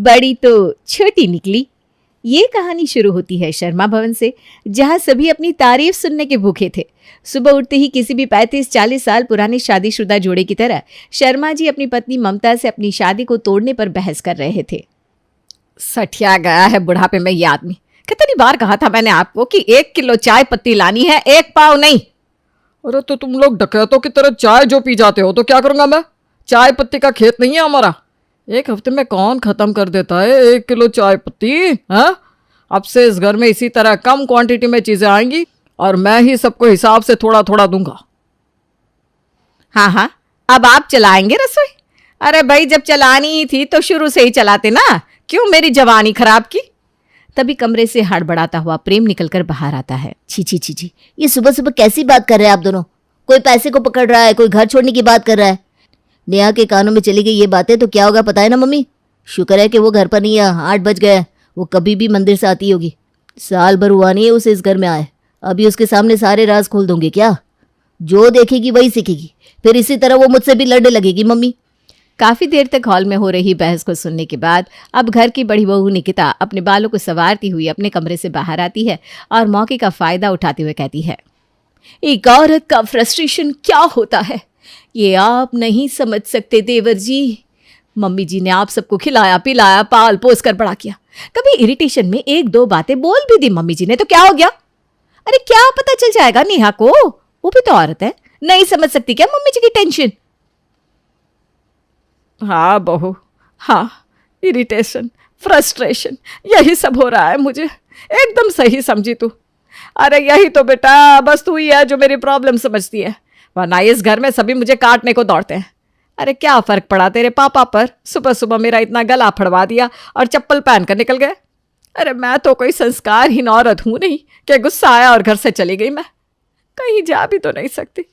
बड़ी तो छोटी निकली। ये कहानी शुरू होती है शर्मा भवन से, जहां सभी अपनी तारीफ सुनने के भूखे थे। सुबह उठते ही किसी भी 35-40 साल पुराने शादीशुदा जोड़े की तरह शर्मा जी अपनी पत्नी ममता से अपनी शादी को तोड़ने पर बहस कर रहे थे। सठिया गया है बुढ़ापे में ये आदमी। कितनी बार कहा था मैंने आपको कि 1 किलो चाय पत्ती लानी है, 1 पाव नहीं। अरे तो तुम लोग डकैतों की तरह चाय जो पी जाते हो तो क्या करूंगा मैं? चाय पत्ती का खेत नहीं है हमारा। 1 हफ्ते में कौन खत्म कर देता है 1 किलो चाय पत्ती? हाँ, अब से इस घर में इसी तरह कम क्वांटिटी में चीजें आएंगी और मैं ही सबको हिसाब से थोड़ा थोड़ा दूंगा। हाँ हाँ, अब आप चलाएंगे रसोई? अरे भाई, जब चलानी ही थी तो शुरू से ही चलाते ना, क्यों मेरी जवानी खराब की? तभी कमरे से हड़बड़ाता हुआ प्रेम निकलकर बाहर आता है। छी, ये सुबह सुबह कैसी बात कर रहे हैं आप दोनों? कोई पैसे को पकड़ रहा है, कोई घर छोड़ने की बात कर रहा है। नेहा के कानों में चली गई ये बातें तो क्या होगा पता है ना मम्मी? शुक्र है कि वो घर पर नहीं है, 8 बज गए। वो कभी भी मंदिर से आती होगी। साल भर हुआ नहीं है उसे इस घर में आए, अभी उसके सामने सारे राज खोल दूंगी क्या? जो देखेगी वही सीखेगी, फिर इसी तरह वो मुझसे भी लड़ने लगेगी मम्मी। काफी देर तक हॉल में हो रही बहस को सुनने के बाद अब घर की बड़ी बहू निकिता अपने बालों को संवारती हुई अपने कमरे से बाहर आती है और मौके का फायदा उठाते हुए कहती है, एक औरत का फ्रस्ट्रेशन क्या होता है ये आप नहीं समझ सकते देवर जी। मम्मी जी ने आप सबको खिलाया पिलाया पाल पोस कर बड़ा किया, कभी इरिटेशन में 1-2 बातें बोल भी दी मम्मी जी ने तो क्या हो गया? अरे क्या पता चल जाएगा नेहा को, वो भी तो औरत है, नहीं समझ सकती क्या मम्मी जी की टेंशन? हाँ बहू, हाँ, इरिटेशन फ्रस्ट्रेशन यही सब हो रहा है मुझे। एकदम सही समझी तू। अरे यही तो बेटा, बस तू ही है जो मेरी प्रॉब्लम समझती है, वरना इस घर में सभी मुझे काटने को दौड़ते हैं। अरे क्या फर्क पड़ा तेरे पापा पर? सुबह सुबह मेरा इतना गला फड़वा दिया और चप्पल पहन कर निकल गए। अरे मैं तो कोई संस्कारहीन औरत हूं नहीं कि गुस्सा आया और घर से चली गई। मैं कहीं जा भी तो नहीं सकती,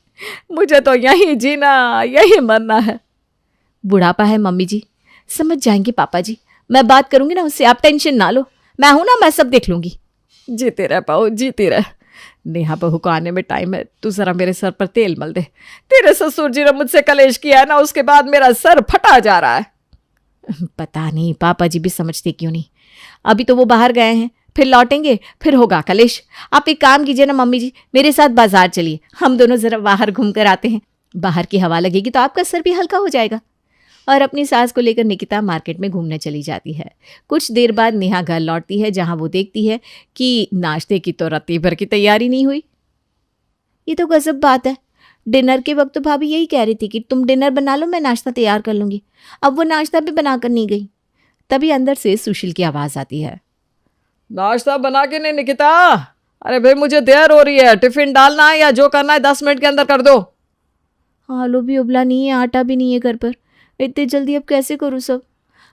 मुझे तो यहीं जीना यहीं मरना है। बुढ़ापा है मम्मी जी, समझ जाएंगे पापा जी, मैं बात करूंगी ना उससे, आप टेंशन ना लो, मैं हूं ना, मैं सब देख लूंगी। जीती रह बहू, जीती रह। नेहा बहू को आने में टाइम है, तू जरा मेरे सर पर तेल मल दे। तेरे ससुर जी ने मुझसे कलेश किया है ना, उसके बाद मेरा सर फटा जा रहा है। पता नहीं पापा जी भी समझते क्यों नहीं। अभी तो वो बाहर गए हैं, फिर लौटेंगे, फिर होगा कलेश। आप एक काम कीजिए ना मम्मी जी, मेरे साथ बाजार चलिए, हम दोनों जरा बाहर घूम कर आते हैं। बाहर की हवा लगेगी तो आपका सर भी हल्का हो जाएगा। और अपनी सास को लेकर निकिता मार्केट में घूमने चली जाती है। कुछ देर बाद नेहा घर लौटती है, जहां वो देखती है कि नाश्ते की तो रत्ती भर की तैयारी नहीं हुई। ये तो गजब बात है, डिनर के वक्त तो भाभी यही कह रही थी कि तुम डिनर बना लो, मैं नाश्ता तैयार कर लूंगी। अब वो नाश्ता भी बनाकर नहीं गई। तभी अंदर से सुशील की आवाज आती है, नाश्ता बना के नहीं निकिता? अरे भाई मुझे देर हो रही है, टिफिन डालना है या जो करना है 10 मिनट के अंदर कर दो। आलू भी उबला नहीं है, आटा भी नहीं है घर पर, इतनी जल्दी अब कैसे करूँ सब?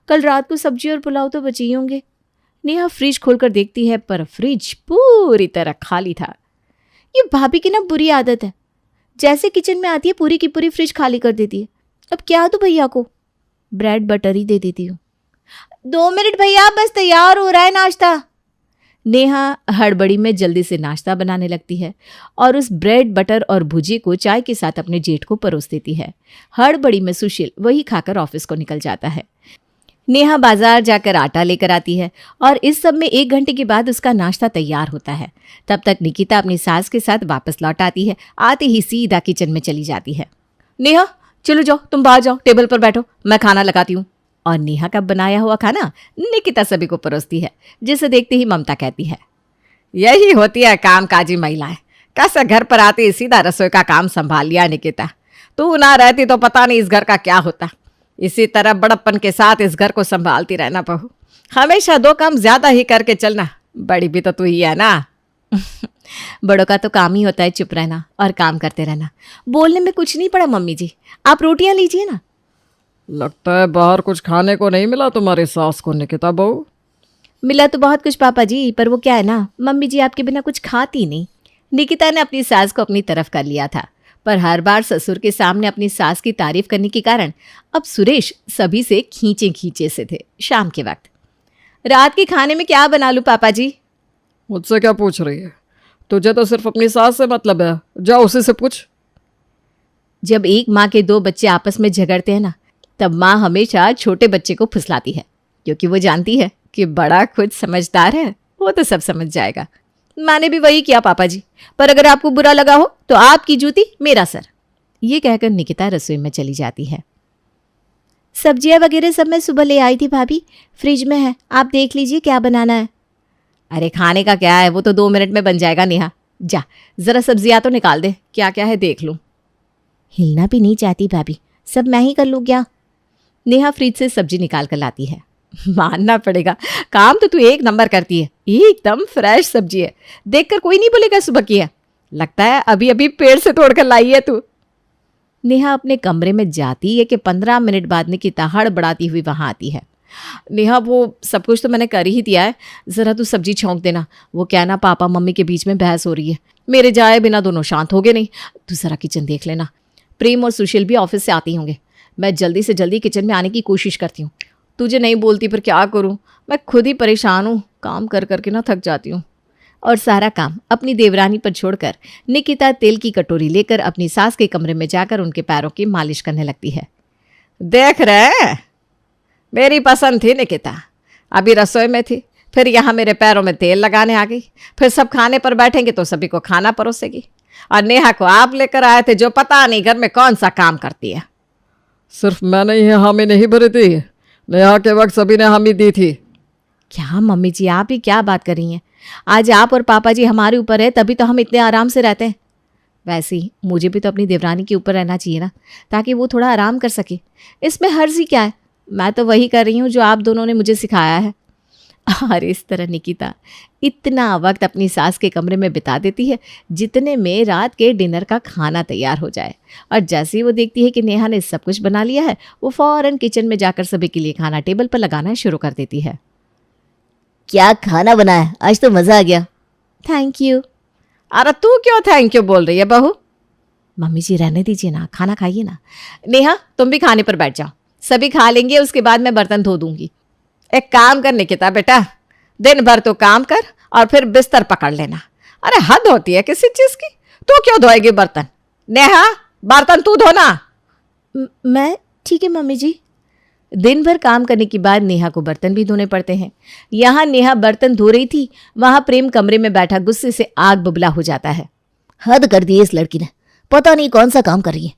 कल रात को सब्जी और पुलाव तो बचे ही होंगे। नेहा फ्रिज खोलकर देखती है पर फ्रिज पूरी तरह खाली था। ये भाभी की ना बुरी आदत है, जैसे किचन में आती है पूरी की पूरी फ्रिज खाली कर देती है। अब क्या दूं भैया को? ब्रेड बटर ही दे देती हूँ। 2 मिनट भैया, बस तैयार हो रहा है नाश्ता। नेहा हड़बड़ी में जल्दी से नाश्ता बनाने लगती है और उस ब्रेड बटर और भुजिए को चाय के साथ अपने जेठ को परोस देती है। हड़बड़ी में सुशील वही खाकर ऑफिस को निकल जाता है। नेहा बाजार जाकर आटा लेकर आती है और इस सब में 1 घंटे के बाद उसका नाश्ता तैयार होता है। तब तक निकिता अपनी सास के साथ वापस लौट आती है। आते ही सीधा किचन में चली जाती है। नेहा चलो जाओ, तुम बाहर जाओ, टेबल पर बैठो, मैं खाना लगाती हूँ। और नेहा का बनाया हुआ खाना निकिता सभी को परोसती है, जिसे देखते ही ममता कहती है, यही होती है कामकाजी महिलाएं। कैसे घर पर आती ही सीधा रसोई का काम संभाल लिया निकिता। तू ना रहती तो पता नहीं इस घर का क्या होता। इसी तरह बड़प्पन के साथ इस घर को संभालती रहना बहू। हमेशा 2 काम ज्यादा ही करके चलना। बड़ी भी तो तू ही है ना। बड़ों का तो काम ही होता है चुप रहना और काम करते रहना। बोलने में कुछ नहीं पड़ा मम्मी जी, आप रोटियां लीजिए ना। लगता है बाहर कुछ खाने को नहीं मिला तुम्हारी सास को निकिता बहू। मिला तो बहुत कुछ पापा जी, पर वो क्या है ना, मम्मी जी आपके बिना कुछ खाती नहीं। निकिता ने अपनी सास को अपनी तरफ कर लिया था, पर हर बार ससुर के सामने अपनी सास की तारीफ करने के कारण अब सुरेश सभी से खींचे से थे। शाम के वक्त, रात के खाने में क्या बना लूं पापा जी? मुझसे क्या पूछ रही है? तुझे तो सिर्फ अपनी सास से मतलब है, जाओ उसी से पूछ। जब एक माँ के 2 बच्चे आपस में झगड़ते हैं ना, तब माँ हमेशा छोटे बच्चे को फुसलाती है, क्योंकि वो जानती है कि बड़ा खुद समझदार है, वो तो सब समझ जाएगा। मैंने भी वही किया पापा जी, पर अगर आपको बुरा लगा हो तो आपकी जूती मेरा सर। ये कहकर निकिता रसोई में चली जाती है। सब्जियां वगैरह सब मैं सुबह ले आई थी भाभी, फ्रिज में है, आप देख लीजिए क्या बनाना है। अरे खाने का क्या है, वो तो 2 मिनट में बन जाएगा नेहा। जा जरा सब्जियां तो निकाल दे, क्या क्या है देख लूं। हिलना भी नहीं चाहती भाभी, सब मैं ही कर लूँ क्या? नेहा फ्रिज से सब्जी निकाल कर लाती है। मानना पड़ेगा, काम तो तू एक नंबर करती है, एकदम फ्रेश सब्जी है, देखकर कोई नहीं बोलेगा सुबह की है। लगता है अभी अभी पेड़ से तोड़कर लाई है तू। नेहा अपने कमरे में जाती है कि 15 मिनट बाद निकिता हड़बड़ाती हुई वहां आती है। नेहा वो सब कुछ तो मैंने कर ही दिया है, ज़रा तू सब्जी छौंक देना। वो क्या ना पापा मम्मी के बीच में बहस हो रही है, मेरे जाए बिना दोनों शांत हो गए नहीं। तू ज़रा किचन देख लेना। प्रेम और सुशील भी ऑफिस से आती होंगे, मैं जल्दी से जल्दी किचन में आने की कोशिश करती हूँ। तुझे नहीं बोलती पर क्या करूँ, मैं खुद ही परेशान हूँ, काम कर करके ना थक जाती हूँ। और सारा काम अपनी देवरानी पर छोड़कर निकिता तेल की कटोरी लेकर अपनी सास के कमरे में जाकर उनके पैरों की मालिश करने लगती है। देख रहे, मेरी पसंद थी निकिता, अभी रसोई में थी, फिर यहाँ मेरे पैरों में तेल लगाने आ गई, फिर सब खाने पर बैठेंगे तो सभी को खाना परोसेगी। और नेहा को आप लेकर आए थे जो पता नहीं घर में कौन सा काम करती है। सिर्फ मैंने ही हामी नहीं भरी थी, नेहा के वक्त सभी ने हामी दी थी। क्या मम्मी जी, आप ही क्या बात कर रही हैं? आज आप और पापा जी हमारे ऊपर है, तभी तो हम इतने आराम से रहते हैं। वैसे ही मुझे भी तो अपनी देवरानी के ऊपर रहना चाहिए ना, ताकि वो थोड़ा आराम कर सके। इसमें हर्ज ही क्या है, मैं तो वही कर रही हूँ जो आप दोनों ने मुझे सिखाया है। और इस तरह निकिता इतना वक्त अपनी सास के कमरे में बिता देती है जितने में रात के डिनर का खाना तैयार हो जाए। और जैसे ही वो देखती है कि नेहा ने सब कुछ बना लिया है, वो फौरन किचन में जाकर सभी के लिए खाना टेबल पर लगाना शुरू कर देती है। क्या खाना बना है, आज तो मजा आ गया। Thank you. अरे तू क्यों थैंक यू बोल रही है बहू? मम्मी जी रहने दीजिए ना, खाना खाइए ना। नेहा तुम भी खाने पर बैठ जाओ, सभी खा लेंगे, उसके बाद मैं बर्तन धो दूंगी। एक काम कर निकिता बेटा, दिन भर तो काम कर और फिर बिस्तर पकड़ लेना। अरे हद होती है किसी चीज की, तू क्यों धोएगी बर्तन? नेहा बर्तन तू धोना। मैं ठीक है मम्मी जी। दिन भर काम करने के बाद नेहा को बर्तन भी धोने पड़ते हैं। यहाँ नेहा बर्तन धो रही थी, वहां प्रेम कमरे में बैठा गुस्से से आग बबूला हो जाता है। हद कर दी है इस लड़की ने, पता नहीं कौन सा काम कर रही है।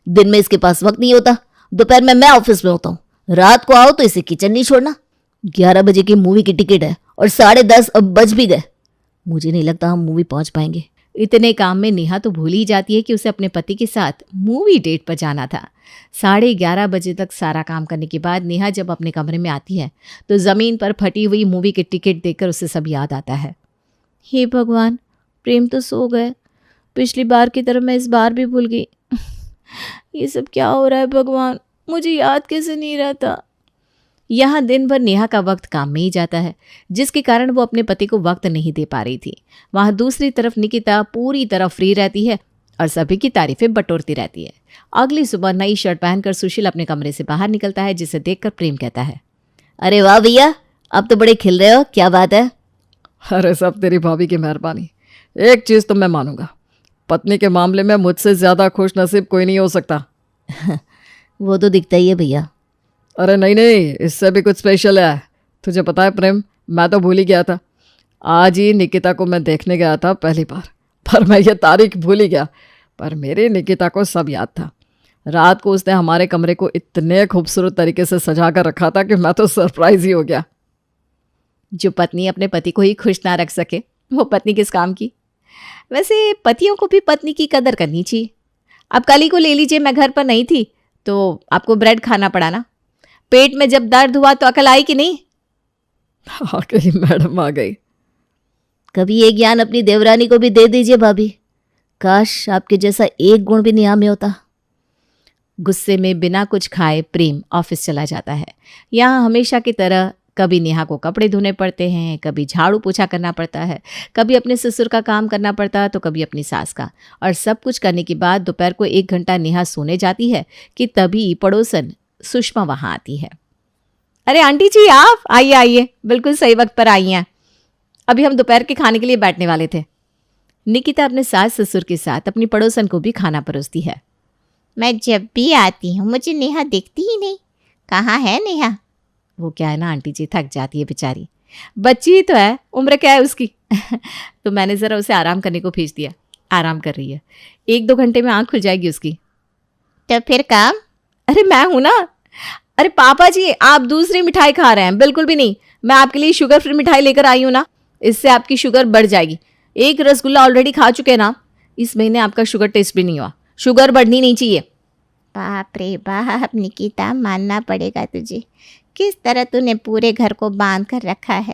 दिन में इसके पास वक्त नहीं होता, दोपहर में मैं ऑफिस में होता हूँ, रात को आओ तो इसे किचन नहीं छोड़ना। 11 बजे की मूवी की टिकट है और 10:30 अब बज भी गए। मुझे नहीं लगता हम मूवी पहुंच पाएंगे। इतने काम में नेहा तो भूल ही जाती है कि उसे अपने पति के साथ मूवी डेट पर जाना था। 11:30 बजे तक सारा काम करने के बाद नेहा जब अपने कमरे में आती है तो ज़मीन पर फटी हुई मूवी की टिकट देखकर उसे सब याद आता है। हे भगवान, प्रेम तो सो गए, पिछली बार की तरह मैं इस बार भी भूल गई। ये सब क्या हो रहा है भगवान, मुझे याद कैसे नहीं रहता। यहाँ दिन भर नेहा का वक्त काम में ही जाता है, जिसके कारण वो अपने पति को वक्त नहीं दे पा रही थी। वहाँ दूसरी तरफ निकिता पूरी तरह फ्री रहती है और सभी की तारीफें बटोरती रहती है। अगली सुबह नई शर्ट पहनकर सुशील अपने कमरे से बाहर निकलता है, जिसे देखकर प्रेम कहता है, अरे वाह भैया, अब तो बड़े खिल रहे हो, क्या बात है? अरे सब तेरी भाभी की मेहरबानी। एक चीज तो मैं मानूंगा, पत्नी के मामले में मुझसे ज्यादा खुश नसीब कोई नहीं हो सकता। वो तो दिखता ही है भैया। अरे नहीं नहीं, इससे भी कुछ स्पेशल है। तुझे पता है प्रेम, मैं तो भूल ही गया था, आज ही निकिता को मैं देखने गया था पहली बार, पर मैं ये तारीख भूल ही गया। पर मेरी निकिता को सब याद था। रात को उसने हमारे कमरे को इतने खूबसूरत तरीके से सजा कर रखा था कि मैं तो सरप्राइज ही हो गया। जो पत्नी अपने पति को ही खुश ना रख सके वो पत्नी किस काम की। वैसे पतियों को भी पत्नी की कदर करनी चाहिए। अब कल ही को ले लीजिए, मैं घर पर नहीं थी तो आपको ब्रेड खाना पड़ा ना। पेट में जब दर्द हुआ तो अकल आई कि नहीं? आ गई मैडम, आ गई। कभी ये ज्ञान अपनी देवरानी को भी दे दीजिए भाभी, काश आपके जैसा एक गुण भी निया में होता। गुस्से में बिना कुछ खाए प्रेम ऑफिस चला जाता है। यहाँ हमेशा की तरह कभी नेहा को कपड़े धोने पड़ते हैं, कभी झाड़ू पोछा करना पड़ता है, कभी अपने ससुर का काम करना पड़ता है तो कभी अपनी सास का। और सब कुछ करने के बाद दोपहर को 1 घंटा नेहा सोने जाती है कि तभी पड़ोसन सुषमा वहाँ आती है। अरे आंटी जी, आप आइए आइए, बिल्कुल सही वक्त पर आई हैं। अभी हम दोपहर के खाने के लिए बैठने वाले थे। निकिता अपने सास ससुर के साथ अपनी पड़ोसन को भी खाना परोसती है। मैं जब भी आती हूँ मुझे नेहा दिखती ही नहीं, कहाँ है नेहा? वो क्या है ना आंटी जी, थक जाती है बेचारी, बच्ची ही तो है, उम्र क्या है उसकी। तो मैंने ज़रा उसे आराम करने को भेज दिया, आराम कर रही है, 1-2 घंटे में आँख खुल जाएगी उसकी। तो फिर काम? अरे मैं हूं ना। अरे पापा जी, आप दूसरी मिठाई खा रहे हैं? बिल्कुल भी नहीं, मैं आपके लिए शुगर फ्री मिठाई लेकर आई हूं ना, इससे आपकी शुगर बढ़ जाएगी। एक रसगुल्ला ऑलरेडी खा चुके हैं ना, इस महीने आपका शुगर टेस्ट भी नहीं हुआ, शुगर बढ़नी नहीं चाहिए। बाप रे बाप निकिता, मानना पड़ेगा तुझे, किस तरह तूने पूरे घर को बांध कर रखा है।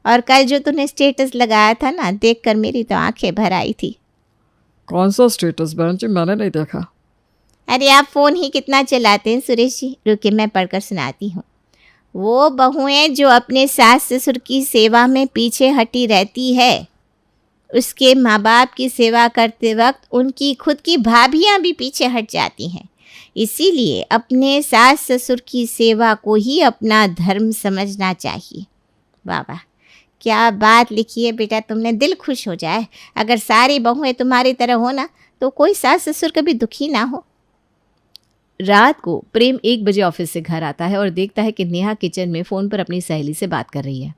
और कल जो तूने स्टेटस लगाया था ना, देखकर मेरी तो आंखें भर आई थी। कौन सा स्टेटस बहन जी, मैंने नहीं देखा। अरे आप फ़ोन ही कितना चलाते हैं सुरेश जी, रुके मैं पढ़कर सुनाती हूँ। वो बहुएं जो अपने सास ससुर की सेवा में पीछे हटी रहती है, उसके माँ बाप की सेवा करते वक्त उनकी खुद की भाभियाँ भी पीछे हट जाती हैं। इसीलिए अपने सास ससुर की सेवा को ही अपना धर्म समझना चाहिए। वाह वाह, क्या बात लिखी है बेटा तुमने, दिल खुश हो जाए। अगर सारी बहुएं तुम्हारी तरह हो ना, तो कोई सास ससुर कभी दुखी ना हो। रात को प्रेम 1 बजे ऑफिस से घर आता है और देखता है कि नेहा किचन में फ़ोन पर अपनी सहेली से बात कर रही है।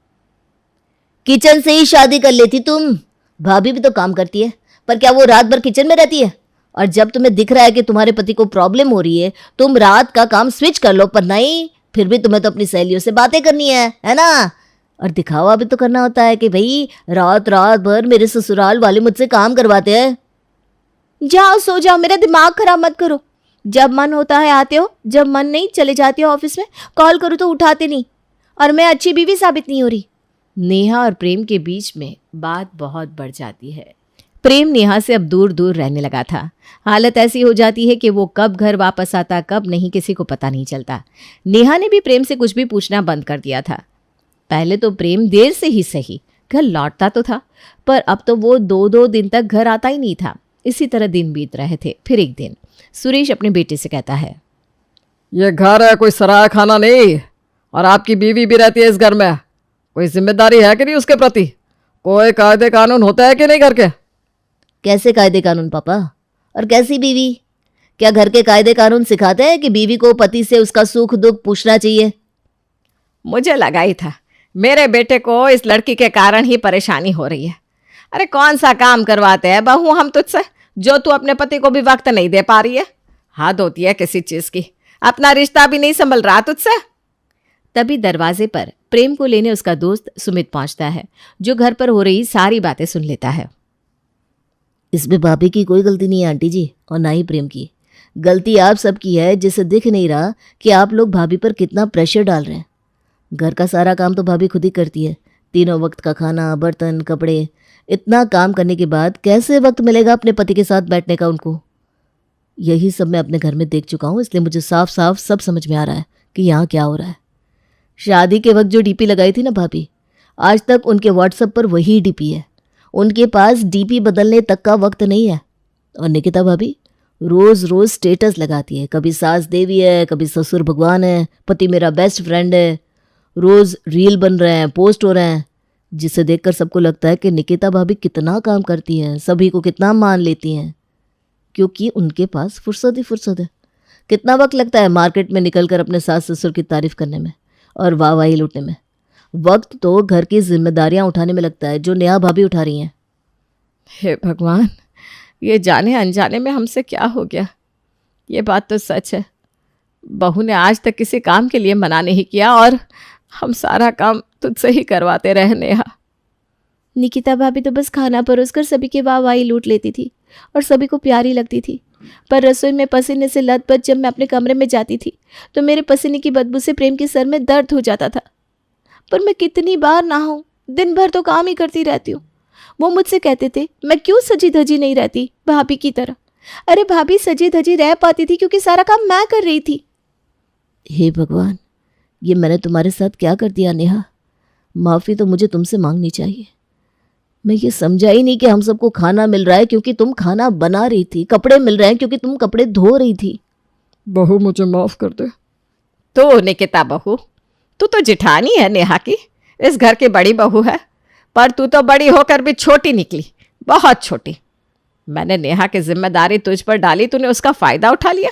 किचन से ही शादी कर लेती तुम, भाभी भी तो काम करती है, पर क्या वो रात भर किचन में रहती है? और जब तुम्हें दिख रहा है कि तुम्हारे पति को प्रॉब्लम हो रही है, तुम रात का काम स्विच कर लो, पर नहीं, फिर भी तुम्हें तो अपनी सहेलियों से बातें करनी है ना? और दिखावा भी तो करना होता है कि भाई रात रात भर मेरे ससुराल वाले मुझसे काम करवाते हैं। जाओ सो जाओ, मेरा दिमाग खराब मत करो। जब मन होता है आते हो, जब मन नहीं चले जाते हो ऑफिस में। कॉल करो तो उठाते नहीं, और मैं अच्छी बीवी साबित नहीं हो रही। नेहा और प्रेम के बीच में बात बहुत बढ़ जाती है। प्रेम नेहा से अब दूर दूर रहने लगा था। हालत ऐसी हो जाती है कि वो कब घर वापस आता कब नहीं, किसी को पता नहीं चलता। नेहा ने भी प्रेम से कुछ भी पूछना बंद कर दिया था। पहले तो प्रेम देर से ही सही घर लौटता तो था, पर अब तो वो 2-2 दिन तक घर आता ही नहीं था। इसी तरह दिन बीत रहे थे। फिर एक दिन सुरेश अपने बेटे से कहता है, ये घर है, कोई सराय खाना नहीं, और आपकी बीवी भी रहती है इस घर में। कोई जिम्मेदारी है कि नहीं उसके प्रति? कोई कायदे कानून होता है कि नहीं घर के? कैसे कायदे कानून पापा, और कैसी बीवी? क्या घर के कायदे कानून सिखाते हैं कि बीवी को पति से उसका सुख दुख पूछना चाहिए? मुझे लगा ही था मेरे बेटे को इस लड़की के कारण ही परेशानी हो रही है। अरे कौन सा काम करवाते हैं बहू हम तुझसे, जो तू अपने पति को भी वक्त नहीं दे पा रही है। हद होती है किसी चीज की, अपना रिश्ता भी नहीं संभल रहा तुझसे। तभी दरवाजे पर प्रेम को लेने उसका दोस्त सुमित पहुंचता है, जो घर पर हो रही सारी बातें सुन लेता है। इसमें भाभी की कोई गलती नहीं है आंटी जी, और ना ही प्रेम की। गलती आप सबकी है, जिसे दिख नहीं रहा कि आप लोग भाभी पर कितना प्रेशर डाल रहे हैं। घर का सारा काम तो भाभी खुद ही करती है, तीनों वक्त का खाना, बर्तन, कपड़े। इतना काम करने के बाद कैसे वक्त मिलेगा अपने पति के साथ बैठने का उनको? यही सब मैं अपने घर में देख चुका हूँ, इसलिए मुझे साफ साफ सब समझ में आ रहा है कि यहाँ क्या हो रहा है। शादी के वक्त जो डीपी लगाई थी ना भाभी, आज तक उनके व्हाट्सएप पर वही डीपी है। उनके पास डीपी बदलने तक का वक्त नहीं है। और निकिता भाभी रोज रोज स्टेटस लगाती है, कभी सास देवी है, कभी ससुर भगवान है, पति मेरा बेस्ट फ्रेंड है। रोज रील बन रहे हैं, पोस्ट हो रहे हैं, जिसे देखकर सबको लगता है कि निकिता भाभी कितना काम करती हैं, सभी को कितना मान लेती हैं, क्योंकि उनके पास फुर्सत ही फुर्सत है। कितना वक्त लगता है मार्केट में निकलकर अपने सास ससुर की तारीफ करने में और वाहवाही लूटने में। वक्त तो घर की जिम्मेदारियां उठाने में लगता है, जो नेहा भाभी उठा रही हैं। हे भगवान, ये जाने अनजाने में हमसे क्या हो गया। ये बात तो सच है, बहू ने आज तक किसी काम के लिए मना नहीं किया और हम सारा काम तुझसे ही करवाते रहे नेहा। निकिता भाभी तो बस खाना परोसकर सभी की वाहवाही लूट लेती थी और सभी को प्यारी लगती थी, पर रसोई में पसीने से लथपथ जब मैं अपने कमरे में जाती थी तो मेरे पसीने की बदबू से प्रेम के सर में दर्द हो जाता था। पर मैं कितनी बार नहाऊं, दिन भर तो काम ही करती रहती हूँ। वो मुझसे कहते थे मैं क्यों सजी धजी नहीं रहती भाभी की तरह। अरे भाभी सजी धजी रह पाती थी क्योंकि सारा काम मैं कर रही थी। हे भगवान, ये मैंने तुम्हारे साथ क्या कर दिया नेहा? माफ़ी तो मुझे तुमसे मांगनी चाहिए। मैं ये समझा ही नहीं कि हम सबको खाना मिल रहा है क्योंकि तुम खाना बना रही थी, कपड़े मिल रहे हैं क्योंकि तुम कपड़े धो रही थी। बहू मुझे माफ कर दे। तो निकिता बहू, तू तो जिठानी है नेहा की, इस घर की बड़ी बहू है, पर तू तो बड़ी होकर भी छोटी निकली, बहुत छोटी। मैंने नेहा की जिम्मेदारी तुझ पर डाली, तूने उसका फायदा उठा लिया।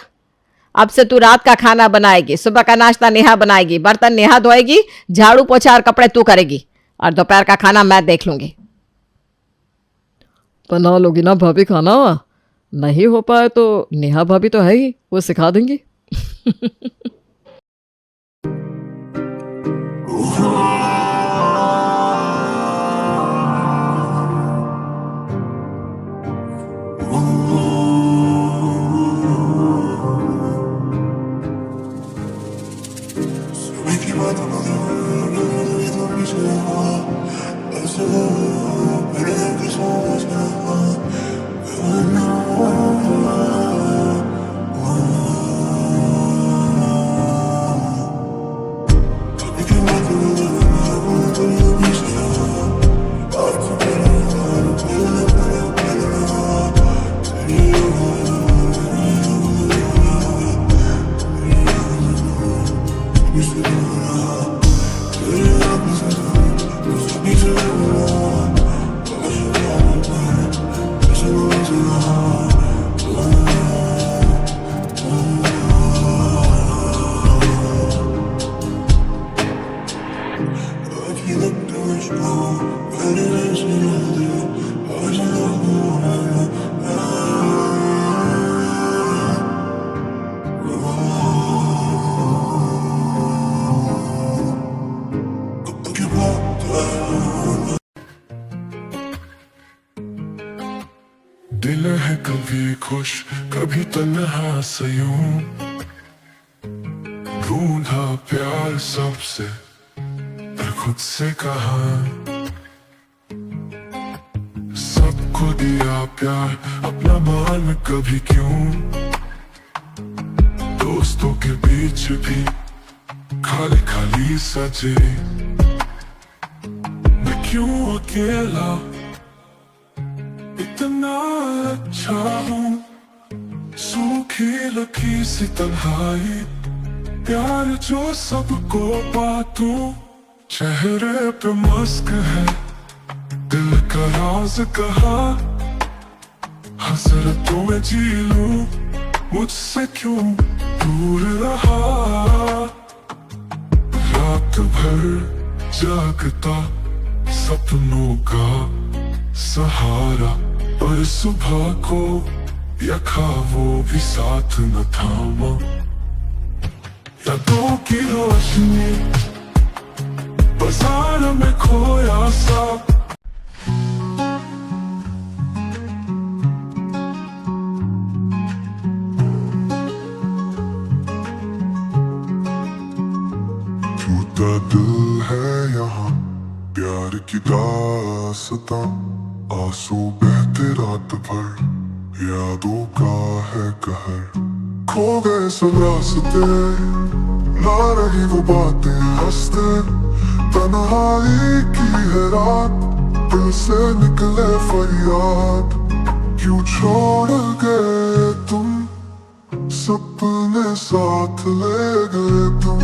अब से तू रात का खाना बनाएगी, सुबह का नाश्ता नेहा बनाएगी, बर्तन नेहा धोएगी, झाड़ू पोछा और कपड़े तू करेगी, और दोपहर का खाना मैं देख लूंगी। बना लोगी ना भाभी खाना? नहीं हो पाए तो नेहा भाभी तो है ही, वो सिखा देंगी। दिल है कभी खुश कभी तन्हा से यूं, ढूंढा प्यार सबसे पर खुद से कहा, सबको दिया प्यार अपना मान कभी क्यों, दोस्तों के बीच भी खाली खाली सजे, मैं क्यों अकेला इतना अच्छा हूँ, सूखी लकी सी तन्हाई, प्यार जो सबको बांटूं, चेहरे पे मस्क है दिल का राज कहा, हसरतों में जी लूं मुझसे क्यों दूर रहा, रात भर जागता सपनों का सहारा, पर सुबह को यखा वो भी साथ न थामा, यादों की रोशनी बाजार में खोया सा, टूटा दिल है यहाँ प्यार की दास्तां, आंसू बहते रात भर यादों का है कहर, खो गए सब रास्ते ना रही वो बातें हंसते, तन्हाई की है रात दिल से निकले फरियाद, क्यों छोड़ गए तुम सपने साथ ले गए तुम,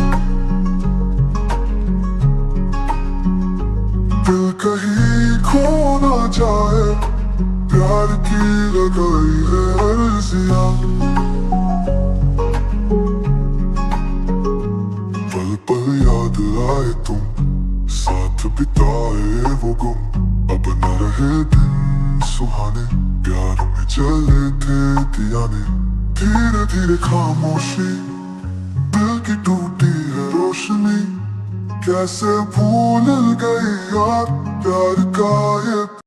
दिल कहीं खो ना जाए प्यार की लगाई है अर्जियां, पल पल याद आए तुम साथ बिताए वो गुम, अब न रहे दिन सुहाने प्यार में जले थे दियाने, धीरे धीरे खामोशी दिल की टूटी है रोशनी, कैसे भूल गई यार प्यार का ये